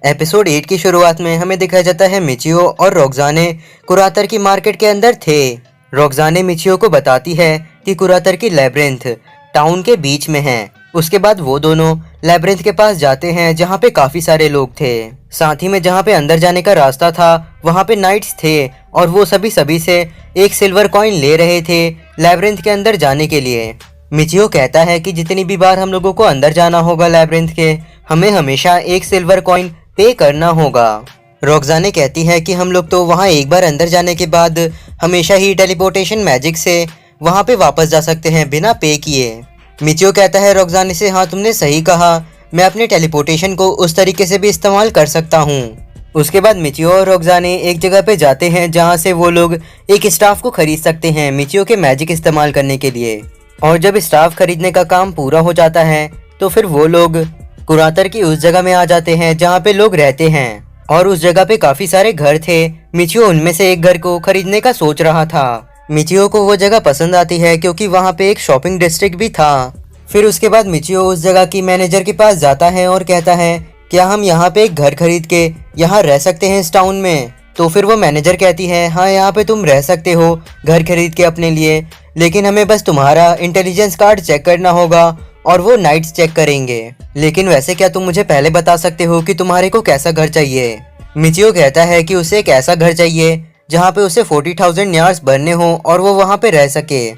Episode 8 की शुरुआत में हमें दिखाया जाता है मिचियो और रोक्साने कुरातर की मार्केट के अंदर थे। रोक्साने मिचियो को बताती है कि कुरातर की लैब्रिंथ टाउन के बीच में है। उसके बाद वो दोनों लैब्रिंथ के पास जाते हैं जहाँ पे काफी सारे लोग थे। साथ ही में जहाँ पे अंदर जाने का रास्ता था वहाँ पे नाइट्स थे और वो सभी से एक सिल्वर कॉइन ले रहे थे लैब्रिंथ के अंदर जाने के लिए। मिचियो कहता है कि जितनी भी बार हम लोगों को अंदर जाना होगा लैब्रिंथ के, हमें हमेशा एक सिल्वर कॉइन पे करना होगा। रोक्साने कहती है कि हम लोग तो वहाँ एक बार अंदर जाने के बाद हमेशा ही टेलीपोर्टेशन मैजिक से वहाँ पे वापस जा सकते हैं बिना पे किए। मिचियो कहता है रोक्साने से, हाँ तुमने सही कहा, मैं अपने टेलीपोर्टेशन को उस तरीके से भी इस्तेमाल कर सकता हूँ। उसके बाद मिचियो और रोक्साने एक जगह पे जाते हैं जहाँ से वो लोग एक स्टाफ को खरीद सकते हैं मिचियो के मैजिक इस्तेमाल करने के लिए। और जब स्टाफ खरीदने का काम पूरा हो जाता है तो फिर वो लोग कुरातर की उस जगह में आ जाते हैं जहाँ पे लोग रहते हैं और उस जगह पे काफी सारे घर थे। मिचियो उनमें से एक घर को खरीदने का सोच रहा था। मिचियो को वो जगह पसंद आती है क्योंकि वहाँ पे एक शॉपिंग डिस्ट्रिक्ट भी था। फिर उसके बाद मिचियो उस जगह की मैनेजर के पास जाता है और कहता है, क्या हम यहाँ पे एक घर खरीद के यहाँ रह सकते हैं इस टाउन में? तो फिर वो मैनेजर कहती है, हाँ यहाँ पे तुम रह सकते हो घर खरीद के अपने लिए, लेकिन हमें बस तुम्हारा इंटेलिजेंस कार्ड चेक करना होगा और वो नाइट्स चेक करेंगे। लेकिन वैसे क्या तुम मुझे पहले बता सकते हो कि तुम्हारे को कैसा घर चाहिए? मिचियो कहता है कि उसे एक ऐसा घर चाहिए जहाँ पे उसे 40,000 यार्ड्स भरने हो और वो वहाँ पे रह सके।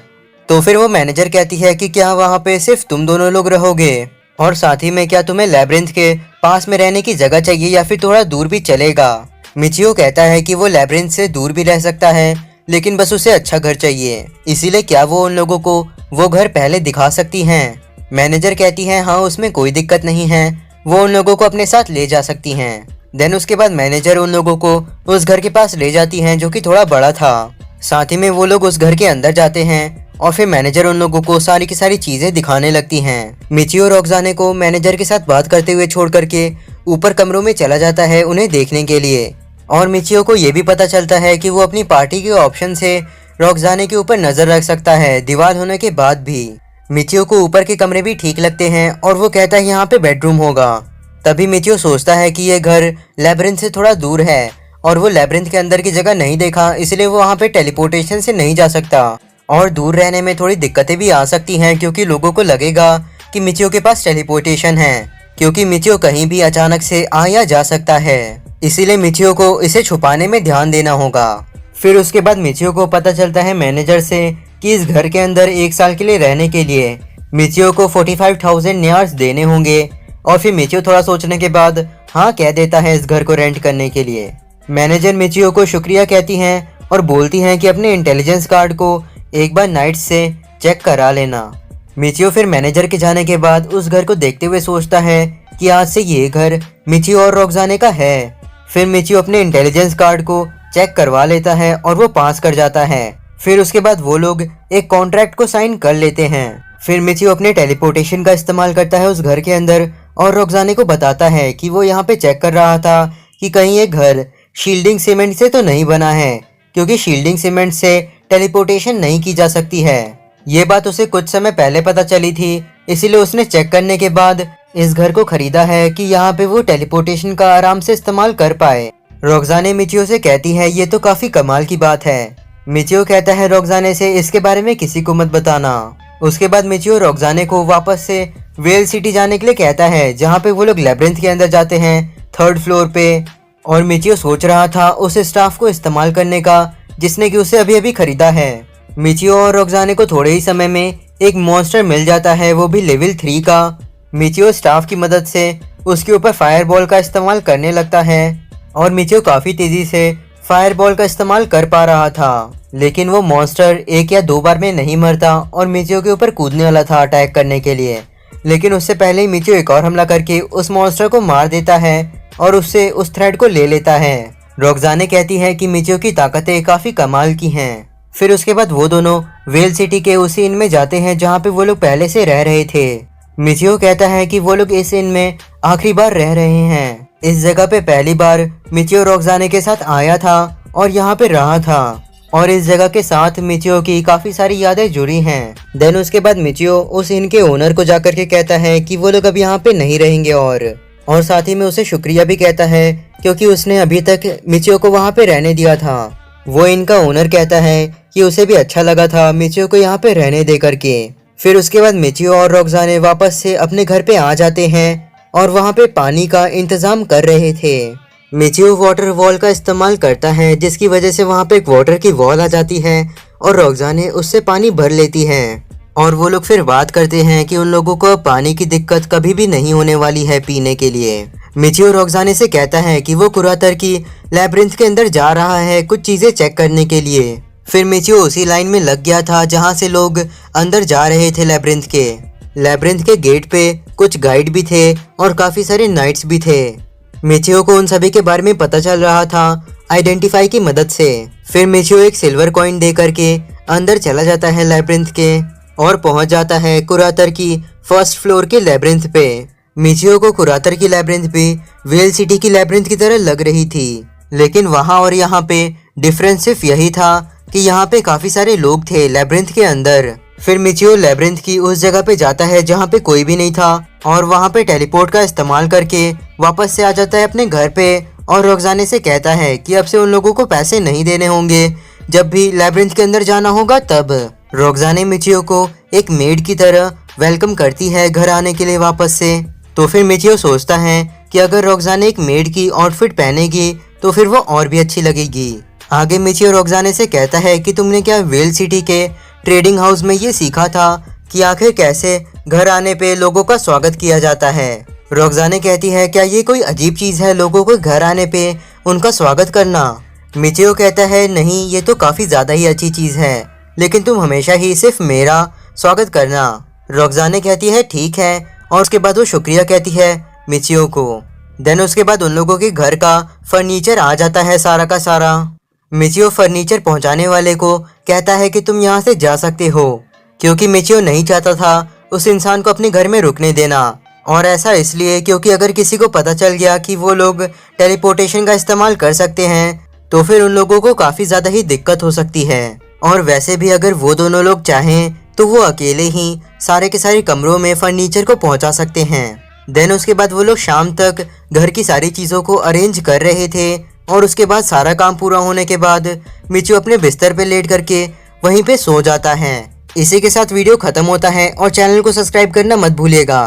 तो फिर वो मैनेजर कहती है कि क्या वहाँ पे सिर्फ तुम दोनों लोग रहोगे और साथ ही में क्या तुम्हें लैब्रिंथ के पास में रहने की जगह चाहिए या फिर थोड़ा दूर भी चलेगा? मिचियो कहता है कि वो लैब्रिंथ से दूर भी रह सकता है लेकिन बस उसे अच्छा घर चाहिए, इसीलिए क्या वो उन लोगों को वो घर पहले दिखा सकती हैं? मैनेजर कहती है, हाँ उसमें कोई दिक्कत नहीं है, वो उन लोगों को अपने साथ ले जा सकती हैं। देन उसके बाद मैनेजर उन लोगों को उस घर के पास ले जाती हैं जो कि थोड़ा बड़ा था। साथ ही में वो लोग उस घर के अंदर जाते हैं और फिर मैनेजर उन लोगों को सारी की सारी चीजें दिखाने लगती हैं। मिचियो रोक्साने को मैनेजर के साथ बात करते हुए छोड़ करके ऊपर कमरों में चला जाता है उन्हें देखने के लिए। और मिचियो को ये भी पता चलता है कि वो अपनी पार्टी के ऑप्शन से रोक्साने के ऊपर नजर रख सकता है दीवार होने के बाद भी। मिचियो को ऊपर के कमरे भी ठीक लगते हैं और वो कहता है यहाँ पे बेडरूम होगा। तभी मिचियो सोचता है कि ये घर लैब्रिंथ से थोड़ा दूर है और वो लैब्रिंथ के अंदर की जगह नहीं देखा, इसलिए वो वहाँ पे टेलीपोर्टेशन से नहीं जा सकता और दूर रहने में थोड़ी दिक्कतें भी आ सकती हैं क्योंकि लोगों को लगेगा कि मिचियो के पास टेलीपोर्टेशन है, क्योंकि मिचियो कहीं भी अचानक से आ या जा सकता है, इसीलिए मिचियो को इसे छुपाने में ध्यान देना होगा। फिर उसके बाद मिचियो को पता चलता है मैनेजर से कि इस घर के अंदर 1 साल के लिए रहने के लिए मिचियो को 45,000 यार्ड्स देने होंगे। और फिर मिचियो थोड़ा सोचने के बाद हाँ कह देता है इस घर को रेंट करने के लिए। मैनेजर मिचियो को शुक्रिया कहती हैं और बोलती हैं कि अपने इंटेलिजेंस कार्ड को एक बार नाइट्स से चेक करा लेना। मिचियो फिर मैनेजर के जाने के बाद उस घर को देखते हुए सोचता है कि आज से ये घर मिचियो और रोक्साने का है। फिर मिचियो अपने इंटेलिजेंस कार्ड को चेक करवा लेता है और वो पास कर जाता है। फिर उसके बाद वो लोग एक कॉन्ट्रैक्ट को साइन कर लेते हैं। फिर मिचियो अपने टेलीपोर्टेशन का इस्तेमाल करता है उस घर के अंदर और रोक्साने को बताता है कि वो यहाँ पे चेक कर रहा था कि कहीं ये घर शील्डिंग सीमेंट से तो नहीं बना है, क्योंकि शील्डिंग सीमेंट से टेलीपोर्टेशन नहीं की जा सकती है। ये बात उसे कुछ समय पहले पता चली थी, इसीलिए उसने चेक करने के बाद इस घर को खरीदा है कि यहाँ पे वो टेलीपोर्टेशन का आराम से इस्तेमाल कर पाए। रोक्साने मिचियो से कहती है, ये तो काफी कमाल की बात है। मिचियो कहता है रोक्साने से, इसके बारे में किसी को मत बताना। उसके बाद मिचियो रोक्साने को वापस से वेल सिटी जाने के लिए कहता है जहाँ पे वो लोग लैब्रिंथ के अंदर जाते हैं 3rd फ्लोर पे। और मिचियो सोच रहा था उस स्टाफ को इस्तेमाल करने का जिसने कि उसे अभी अभी खरीदा है। मिचियो और रोक्साने को थोड़े ही समय में एक मॉन्स्टर मिल जाता है, वो भी लेवल 3 का। मिचियो स्टाफ की मदद से उसके ऊपर फायरबॉल का इस्तेमाल करने लगता है और मिचियो काफी तेजी से फायरबॉल का इस्तेमाल कर पा रहा था, लेकिन वो मॉन्स्टर 1 या 2 बार में नहीं मरता और मिचियो के ऊपर कूदने वाला था अटैक करने के लिए। लेकिन उससे पहले ही मिचियो एक और हमला करके उस मॉन्स्टर को मार देता है और उससे उस थ्रेड को ले लेता है। रोक्साने कहती है कि मिचियो की ताकतें काफी कमाल की हैं। फिर उसके बाद वो दोनों वेल सिटी के उसी इन में जाते हैं जहाँ पे वो लोग पहले से रह रहे थे। मिचियो कहता है कि वो लोग इस इन में आखिरी बार रह रहे हैं। इस जगह पे पहली बार मिचियो रोक्साने के साथ आया था और यहाँ पे रहा था और इस जगह के साथ मिचियो की काफी सारी यादें जुड़ी हैं। देन उसके बाद मिचियो उस इन के ओनर को जाकर के कहता है कि वो लोग अब यहाँ पे नहीं रहेंगे और साथ ही में उसे शुक्रिया भी कहता है क्योंकि उसने अभी तक मिचियो को वहाँ पे रहने दिया था। वो इनका ओनर कहता है कि उसे भी अच्छा लगा था मिचियो को यहाँ पे रहने दे करके। फिर उसके बाद मिचियो और रोक्साने वापस से अपने घर पे आ जाते हैं और वहाँ पे पानी का इंतजाम कर रहे थे। मिचियो वाटर वॉल का इस्तेमाल करता है जिसकी वजह से वहाँ पे एक वाटर की वॉल आ जाती है और रोक्साने उससे पानी भर लेती है और वो लोग फिर बात करते हैं कि उन लोगों को पानी की दिक्कत कभी भी नहीं होने वाली है पीने के लिए। मिचियो रोक्साने से कहता है कि वो कुरातर की लैब्रिंथ के अंदर जा रहा है कुछ चीजें चेक करने के लिए। फिर मिचियो उसी लाइन में लग गया था जहां से लोग अंदर जा रहे थे लैब्रिंथ के गेट पे कुछ गाइड भी थे और काफी सारे नाइट्स भी थे। मिचियो को उन सभी के बारे में पता चल रहा था आइडेंटिफाई की मदद से। फिर मिचियो एक सिल्वर कॉइन दे करके अंदर चला जाता है लैब्रिंथ के और पहुंच जाता है कुरातर की फर्स्ट फ्लोर के लैब्रिंथ पे। मिचियो को कुरातर की लैब्रिंथ भी वेल सिटी की लैब्रिंथ की तरह लग रही थी, लेकिन वहां और यहाँ पे डिफरेंस सिर्फ यही था कि यहाँ पे काफी सारे लोग थे लैब्रिंथ के अंदर। फिर मिचियो लैब्रिंथ की उस जगह पे जाता है जहाँ पे कोई भी नहीं था और वहाँ पे टेलीपोर्ट का इस्तेमाल करके वापस से आ जाता है अपने घर पे और रोक्साने से कहता है कि अब से उन लोगों को पैसे नहीं देने होंगे, जब भी लैब्रिंथ के अंदर जाना होगा तब। रोक्साने मिचियो को एक मेड की तरह वेलकम करती है घर आने के लिए वापस से। तो फिर मिचियो सोचता है कि अगर रोक्साने एक मेड की आउटफिट पहनेगी तो फिर वो और भी अच्छी लगेगी। आगे मिचियो रोक्साने से कहता है कि तुमने क्या वेल सिटी के ट्रेडिंग हाउस में ये सीखा था कि आखिर कैसे घर आने पे लोगों का स्वागत किया जाता है। रोक्साने कहती है क्या ये कोई अजीब चीज है लोगों को घर आने पे उनका स्वागत करना। मिचियो कहता है नहीं, ये तो काफी ज्यादा ही अच्छी चीज है, लेकिन तुम हमेशा ही सिर्फ मेरा स्वागत करना। रोक्साने कहती है ठीक है और उसके बाद वो शुक्रिया कहती है मिचियो को। देन उसके बाद उन लोगों के घर का फर्नीचर आ जाता है सारा का सारा। मिचियो फर्नीचर पहुंचाने वाले को कहता है कि तुम यहाँ से जा सकते हो, क्योंकि मिचियो नहीं चाहता था उस इंसान को अपने घर में रुकने देना। और ऐसा इसलिए क्योंकि अगर किसी को पता चल गया कि वो लोग टेलीपोर्टेशन का इस्तेमाल कर सकते हैं तो फिर उन लोगों को काफी ज्यादा ही दिक्कत हो सकती है। और वैसे भी अगर वो दोनों लोग चाहें तो वो अकेले ही सारे के सारे कमरों में फर्नीचर को पहुंचा सकते हैं। देन उसके बाद वो लोग शाम तक घर की सारी चीज़ों को अरेंज कर रहे थे और उसके बाद सारा काम पूरा होने के बाद मिचियो अपने बिस्तर पे लेट करके वहीं पे सो जाता है। इसी के साथ वीडियो खत्म होता है और चैनल को सब्सक्राइब करना मत भूलिएगा।